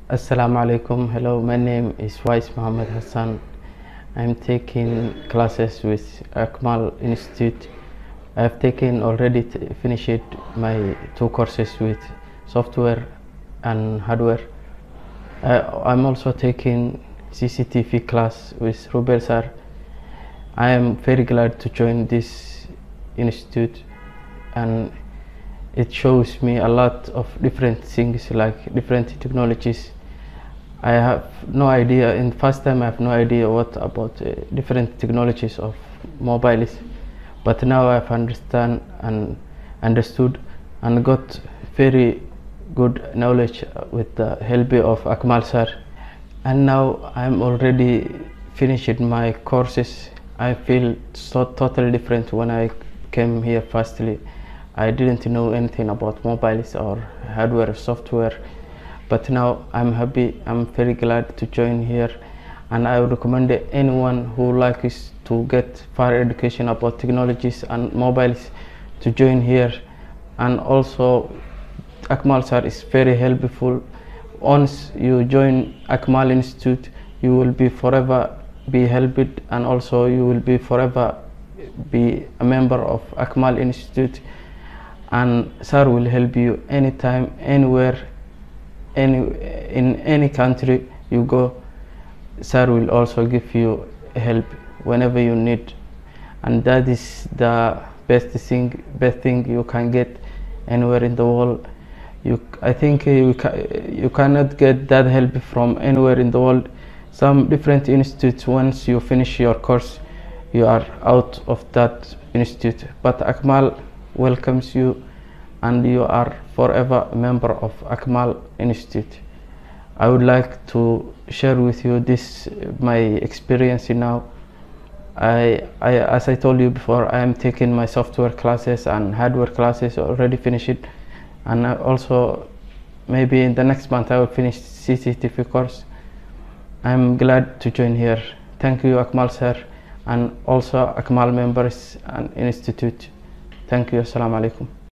Assalamu alaikum. Hello, my name is Wais Mohammed Hassan. I'm taking classes with AKMAL Institute. I've taken already finished my two courses with software and hardware. I'm also taking CCTV class with Rubel sir. I am very glad to join this institute, and it shows me a lot of different things, like different technologies. I have no idea, in first time I have no idea what about different technologies of mobiles, but now I've understood and got very good knowledge with the help of AKMAL'S sir. And now I'm already finished my courses. I feel so totally different when I came here. Firstly, I didn't know anything about mobiles or hardware or software, but now I'm happy. I'm very glad to join here, and I would recommend anyone who likes to get further education about technologies and mobiles to join here. And also AKMAL'S is very helpful. Once you join AKMAL Institute, you will be forever be helped, and also you will be forever be a member of AKMAL Institute, and sir will help you anytime, anywhere, in any country you go. Sir will also give you help whenever you need, and that is the best thing you can get anywhere in the world. I think you cannot get that help from anywhere in the world. Some different institutes, once you finish your course, you are out of that institute, but AKMAL welcomes you, and you are forever a member of AKMAL Institute. I would like to share with you this my experience now. As I told you before, I am taking my software classes and hardware classes already finished, and also maybe in the next month I will finish CCTV course. I'm glad to join here. Thank you, AKMAL sir, and also AKMAL members and institute. Thank you. Assalamu alaikum.